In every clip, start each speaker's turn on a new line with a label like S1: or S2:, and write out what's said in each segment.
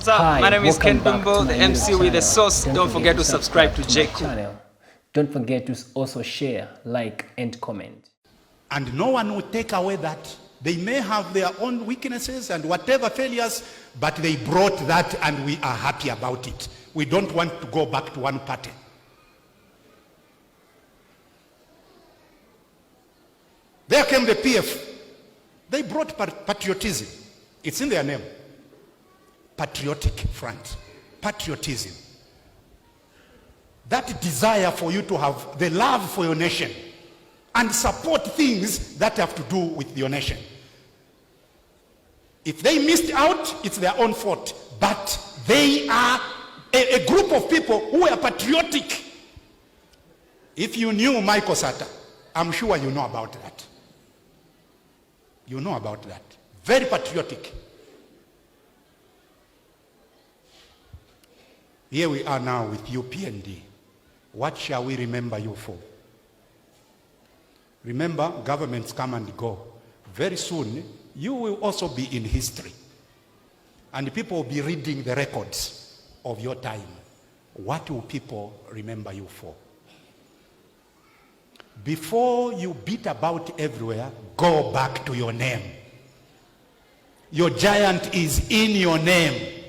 S1: What's up?
S2: Hi,
S1: my name is Ken
S2: welcome back
S1: Bimbo,
S2: to
S1: the
S2: my
S1: MC
S2: YouTube
S1: with the
S2: channel.
S1: sauce. Don't forget to subscribe to
S2: my
S1: J. Cool.
S2: channel. Don't forget to also share, like, and comment.
S3: And no one will take away that. They may have their own weaknesses and whatever failures, but they brought that and we are happy about it. We don't want to go back to one party. There came the PF. They brought patriotism. It's in their name. Patriotic Front. Patriotism. That desire for you to have the love for your nation and support things that have to do with your nation. If they missed out, it's their own fault. But they are a group of people who are patriotic. If you knew Michael Sata, I'm sure you know about that. You know about that. Very patriotic. Here we are now with UPND. What shall we remember you for? Remember, governments come and go. Very soon, you will also be in history. And people will be reading the records of your time. What will people remember you for? Before you beat about everywhere, go back to your name. Your giant is in your name.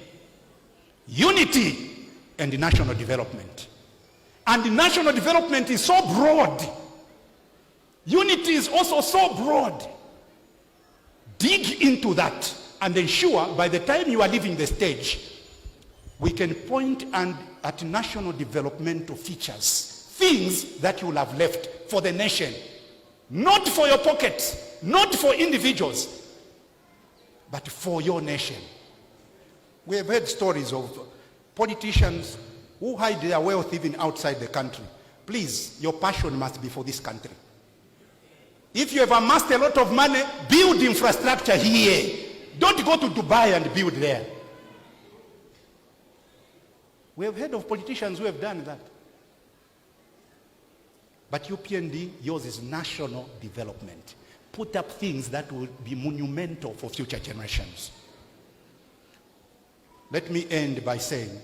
S3: Unity and national development. And national development is so broad. Unity is also so broad. Dig into that and ensure by the time you are leaving the stage, we can point at national developmental features, things that you will have left for the nation, not for your pockets, not for individuals, but for your nation. We have heard stories of politicians who hide their wealth even outside the country. Please, your passion must be for this country. If you have amassed a lot of money, build infrastructure here. Don't go to Dubai and build there. We have heard of politicians who have done that. But UPND, yours is national development. Put up things that will be monumental for future generations. Let me end by saying,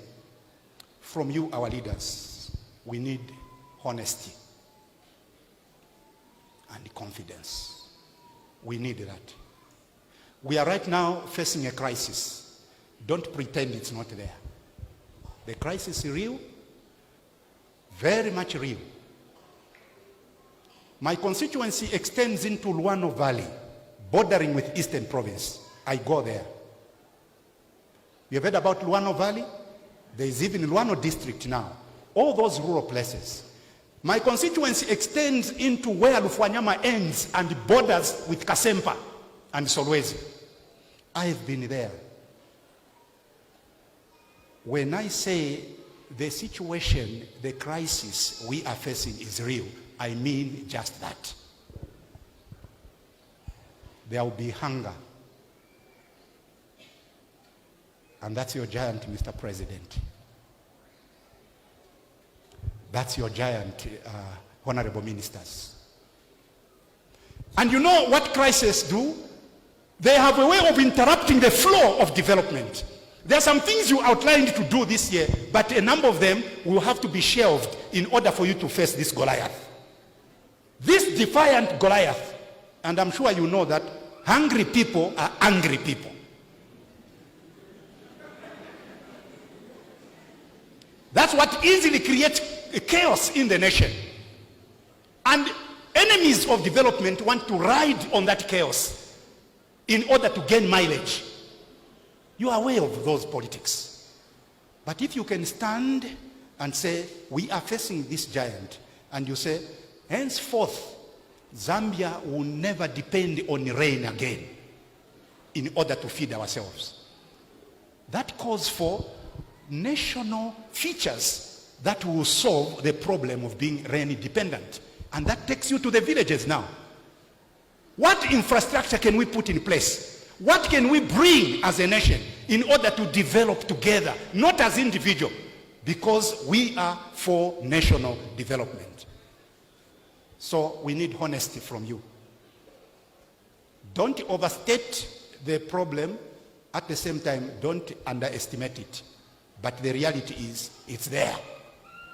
S3: from you, our leaders, we need honesty and confidence. We need that. We are right now facing a crisis. Don't pretend it's not there. The crisis is real, very much real. My constituency extends into Luano Valley, bordering with Eastern Province. I go there. You have heard about Luano Valley? There is even Luano district now. All those rural places. My constituency extends into where Lufwanyama ends and borders with Kasempa and Solwezi. I have been there. When I say the situation, the crisis we are facing is real, I mean just that. There will be hunger. And that's your giant, Mr. President. That's your giant, honorable ministers. And you know what crises do? They have a way of interrupting the flow of development. There are some things you outlined to do this year, but a number of them will have to be shelved in order for you to face this Goliath. This defiant Goliath, and I'm sure you know that hungry people are angry people. That's what easily creates chaos in the nation. And enemies of development want to ride on that chaos in order to gain mileage. You are aware of those politics. But if you can stand and say, we are facing this giant, and you say, henceforth, Zambia will never depend on rain again in order to feed ourselves. That calls for national features that will solve the problem of being rain dependent. And that takes you to the villages now. What infrastructure can we put in place? What can we bring as a nation in order to develop together, not as individuals, because we are for national development. So we need honesty from you. Don't overstate the problem At the same time, don't underestimate it. But the reality is, it's there.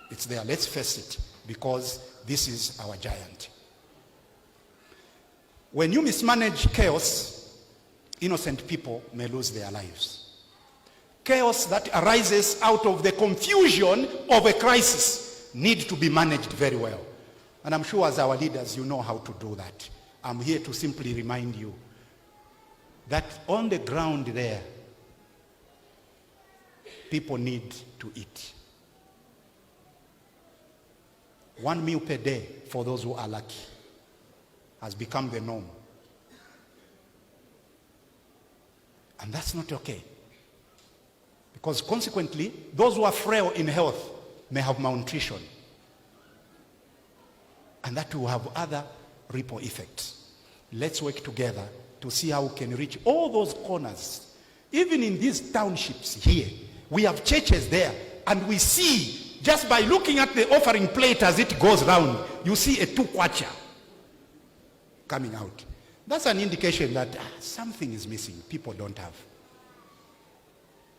S3: It's there. Let's face it, because this is our giant. When you mismanage chaos, innocent people may lose their lives. Chaos that arises out of the confusion of a crisis need to be managed very well. And I'm sure as our leaders, you know how to do that. I'm here to simply remind you that on the ground there, people need to eat. 1 meal per day for those who are lucky has become the norm. And that's not okay. Because consequently, those who are frail in health may have malnutrition. And that will have other ripple effects. Let's work together to see how we can reach all those corners. Even in these townships here, we have churches there, and we see, just by looking at the offering plate as it goes round, you see a 2 kwacha coming out. That's an indication that something is missing. People don't have.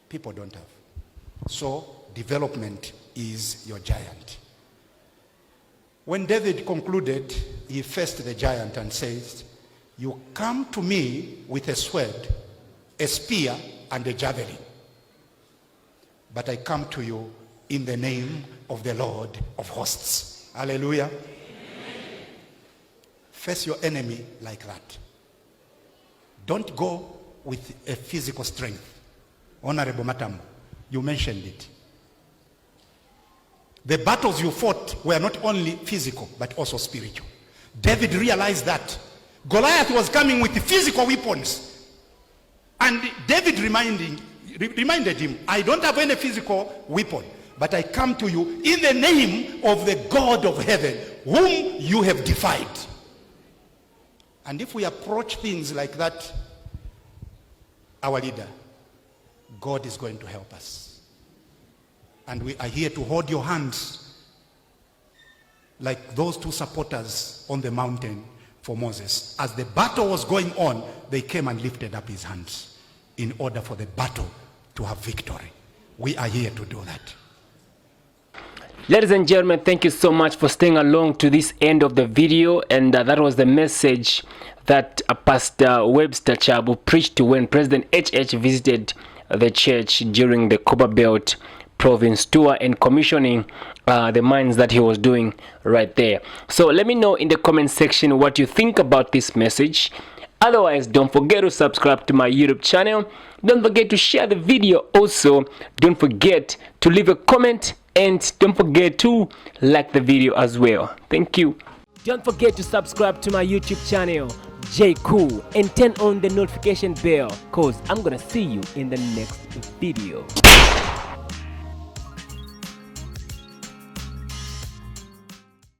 S3: People don't have. So development is your giant. When David concluded, he faced the giant and says, "You come to me with a sword, a spear, and a javelin. But I come to you in the name of the Lord of hosts." Hallelujah. Amen. Face your enemy like that. Don't go with a physical strength. Honorable Matam, you mentioned it. The battles you fought were not only physical, but also spiritual. David realized that. Goliath was coming with physical weapons. And David reminded him, "I don't have any physical weapon, but I come to you in the name of the God of heaven, whom you have defied." And if we approach things like that, our leader, God is going to help us. And we are here to hold your hands like those 2 supporters on the mountain for Moses. As the battle was going on, they came and lifted up his hands in order for the battle to have victory. We are here to do that.
S2: Ladies and gentlemen, thank you so much for staying along to this end of the video. And that was the message that Pastor Webster Chaba preached when President HH visited the church during the Copper Belt province tour and commissioning the mines that he was doing right there. So let me know in the comment section what you think about this message. Otherwise, don't forget to subscribe to my YouTube channel. Don't forget to share the video. Also, don't forget to leave a comment, and don't forget to like the video as well. Thank you. Don't forget to subscribe to my YouTube channel, J Cool, and turn on the notification bell, cause I'm gonna see you in the next video.